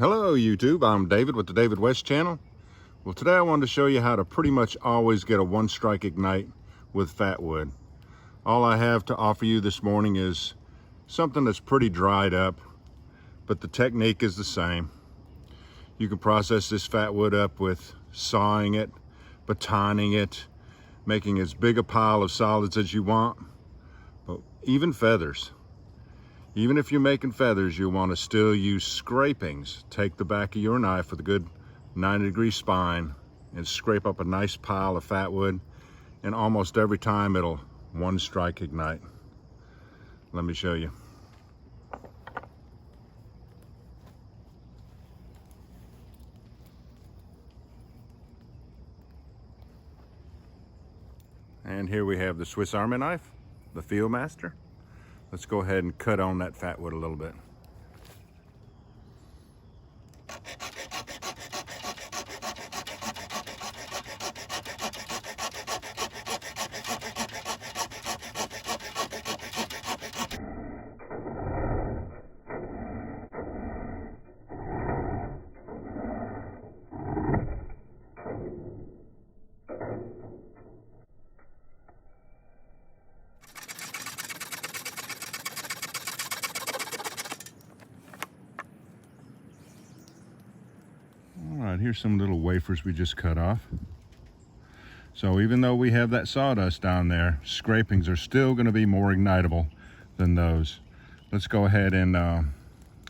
Hello YouTube, I'm David with the David West channel. Well, today I wanted to show you how to pretty much always get a one strike ignite with Fatwood. All I have to offer you this morning is something that's pretty dried up, but the technique is the same. You can process this Fatwood up with sawing it, batoning it, making as big a pile of solids as you want, but even feathers. Even if you're making feathers, you'll want to still use scrapings. Take the back of your knife with a good 90-degree spine and scrape up a nice pile of Fatwood, and almost every time it'll one strike ignite. Let me show you. And here we have the Swiss Army knife, the Fieldmaster. Let's go ahead and cut on that Fatwood a little bit. Here's some little wafers we just cut off. So even though we have that sawdust down there, scrapings are still going to be more ignitable than those. Let's go ahead and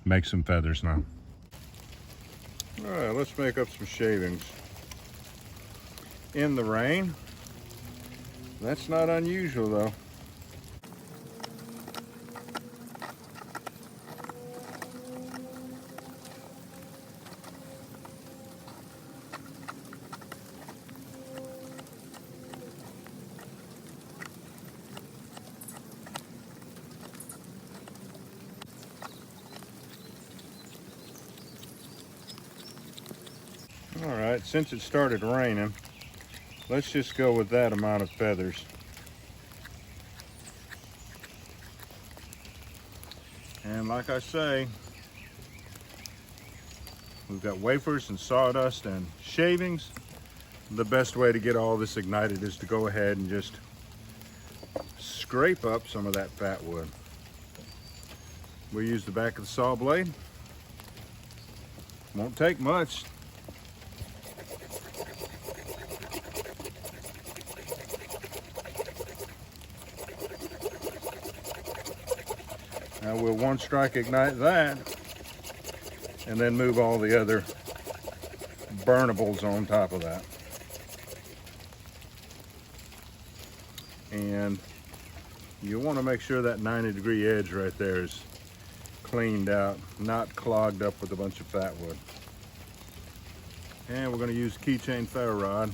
make some feathers now. All right, let's make up some shavings. In the rain. That's not unusual though. All right, since it started raining, let's just go with that amount of feathers. And like I say, we've got wafers and sawdust and shavings. The best way to get all this ignited is to go ahead and just scrape up some of that Fatwood. We use the back of the saw blade. Won't take much. Now we'll one strike ignite that and then move all the other burnables on top of that. And you want to make sure that 90-degree edge right there is cleaned out, not clogged up with a bunch of Fatwood. And we're going to use keychain ferro rod.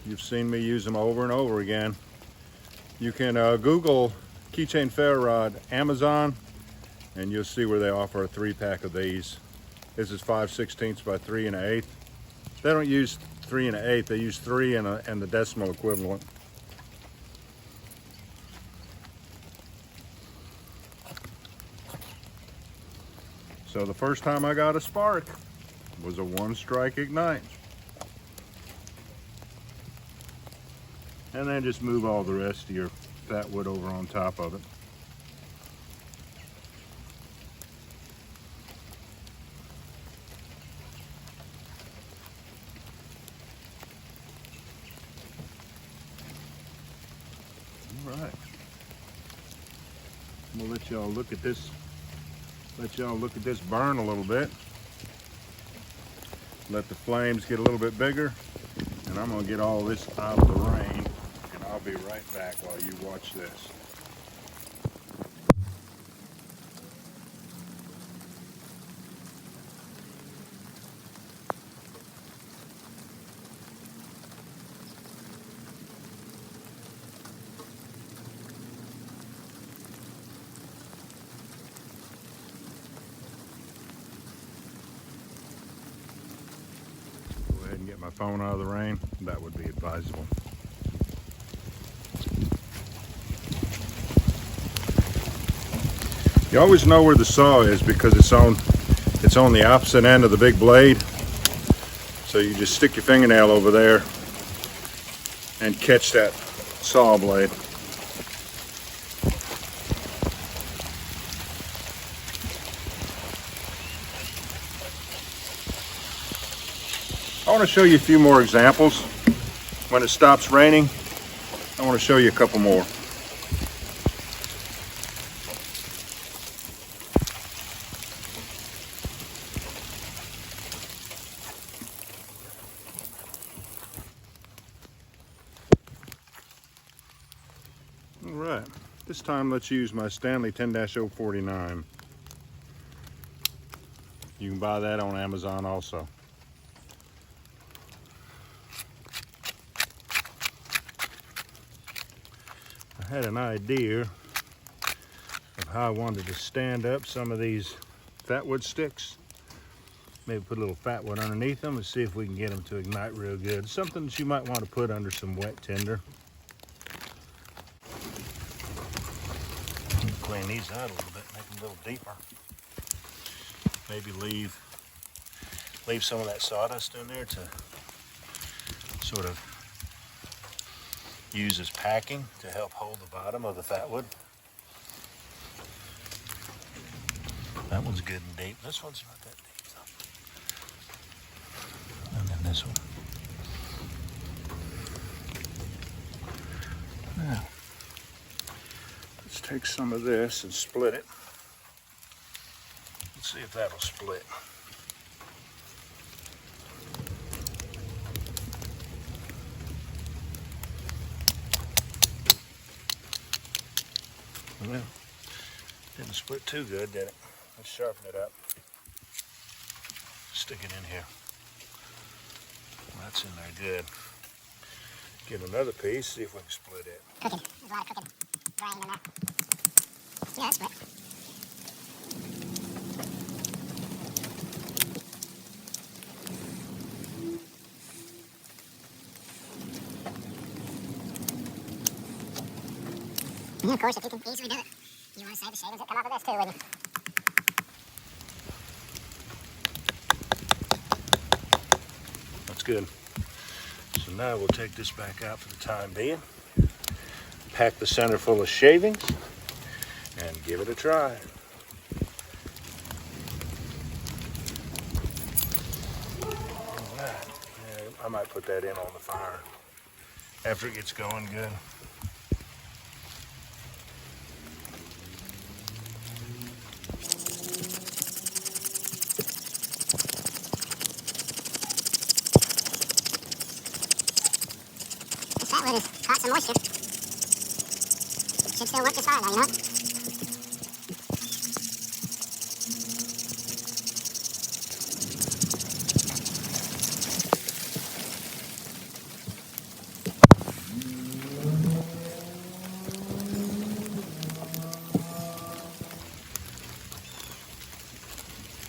You've seen me use them over and over again. You can Google keychain ferro rod Amazon, and you'll see where they offer a 3-pack of these. This is 5/16 by 3 1/8. They don't use 3 1/8. They use 3 and the decimal equivalent. So the first time I got a spark was a one strike ignite. And then just move all the rest of your Fatwood over on top of it. All right. I'm gonna let y'all look at this. Let y'all look at this burn a little bit. Let the flames get a little bit bigger, and I'm gonna get all this out of the rain. I'll be right back while you watch this. Go ahead and get my phone out of the rain. That would be advisable. You always know where the saw is because it's on the opposite end of the big blade. So you just stick your fingernail over there and catch that saw blade. I want to show you a few more examples. When it stops raining, I want to show you a couple more. All right, this time let's use my Stanley 10-049. You can buy that on Amazon also. I had an idea of how I wanted to stand up some of these Fatwood sticks. Maybe put a little Fatwood underneath them and see if we can get them to ignite real good. Something that you might want to put under some wet tinder. Clean these out a little bit, make them a little deeper. Maybe leave some of that sawdust in there to sort of use as packing to help hold the bottom of the Fatwood. That one's good and deep. This one's not that deep though. And then this one. Now, let's take some of this and split it. Let's see if that'll split. Well, didn't split too good, did it? Let's sharpen it up. Stick it in here. Well, that's in there good. Get another piece, see if we can split it. Cooking. There's a lot of cooking grind in there. Yeah, that's split. And of course, if you can easily do it, you want to save the shavings that come off of this too, wouldn't you? That's good. So now we'll take this back out for the time being. Pack the center full of shavings and give it a try. All right. Yeah, I might put that in on the fire after it gets going good. That one has caught some moisture. Should still work this hard though, you know?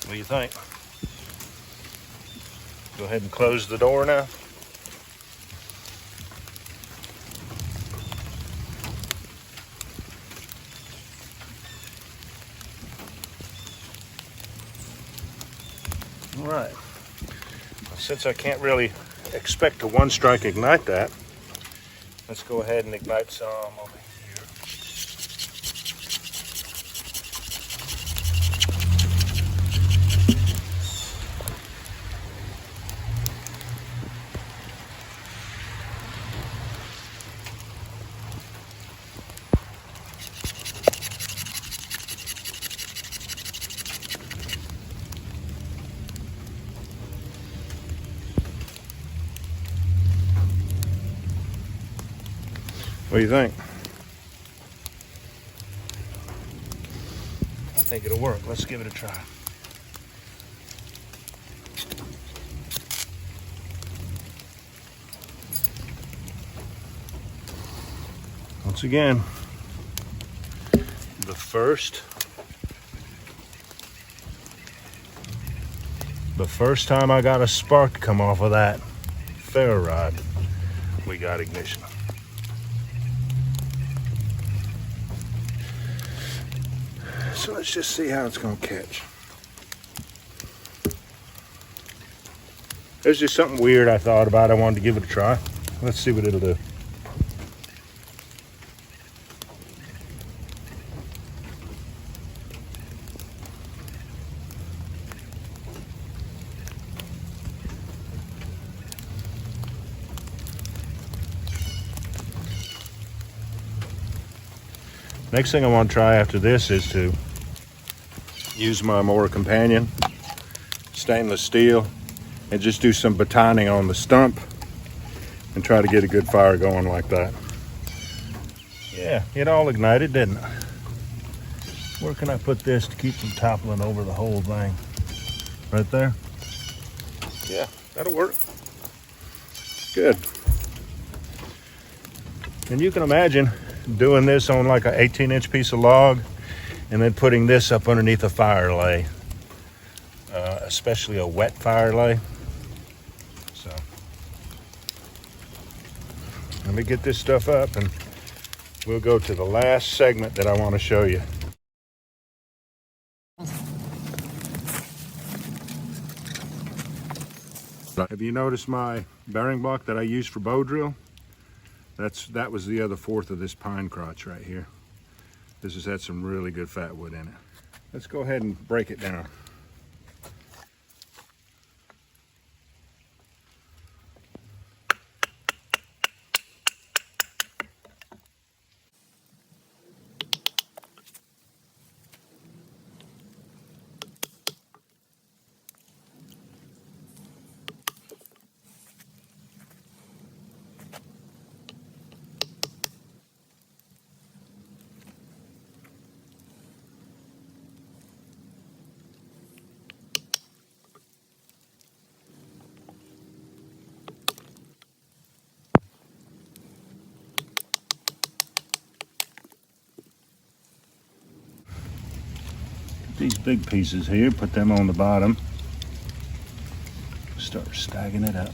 What do you think? Go ahead and close the door now. All right, well, since I can't really expect to one strike ignite that, let's go ahead and ignite some over here. What do you think? I think it'll work. Let's give it a try. Once again, the first time I got a spark come off of that ferro rod, we got ignition. So let's just see how it's going to catch. There's just something weird I thought about. I wanted to give it a try. Let's see what it'll do. Next thing I want to try after this is to use my Mora Companion stainless steel and just do some batoning on the stump and try to get a good fire going like that. Yeah, it all ignited, didn't it? Where can I put this to keep from toppling over the whole thing? Right there? Yeah, that'll work. Good. And you can imagine doing this on like an 18-inch piece of log and then putting this up underneath a fire lay, especially a wet fire lay. So let me get this stuff up and we'll go to the last segment that I want to show you. Have you noticed my bearing block that I use for bow drill? That was the other fourth of this pine crotch right here. This has had some really good fat wood in it. Let's go ahead and break it down. These big pieces here, put them on the bottom. Start stacking it up.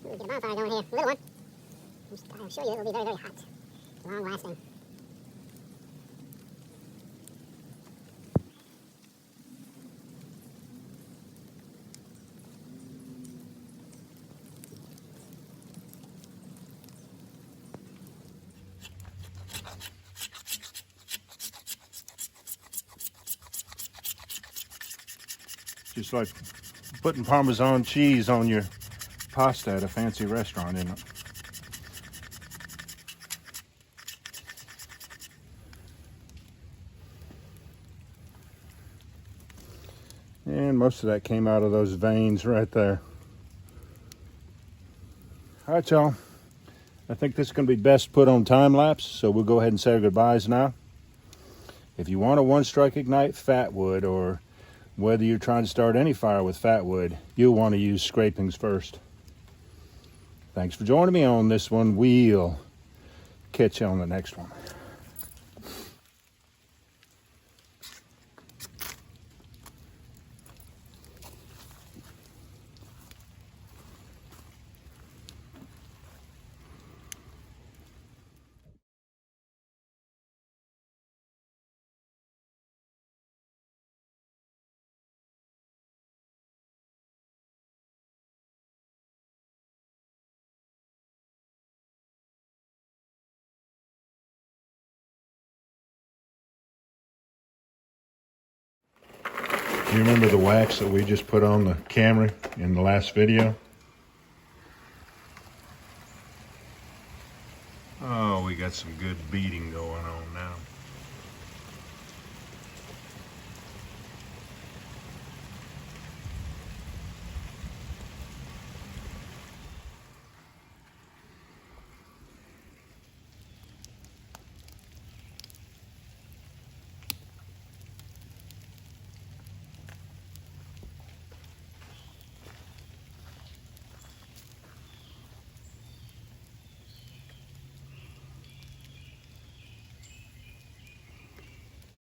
Get a bonfire going here, a little one. I'll show you, it will be very, very hot. Long lasting. Just like putting Parmesan cheese on your pasta at a fancy restaurant, isn't it? And most of that came out of those veins right there. All right, y'all. I think this is going to be best put on time lapse, so we'll go ahead and say our goodbyes now. If you want a one strike ignite fat wood, or whether you're trying to start any fire with fat wood, you'll want to use scrapings first. Thanks for joining me on this one. We'll catch you on the next one. Do you remember the wax that we just put on the Camry in the last video? Oh, we got some good beating going on now.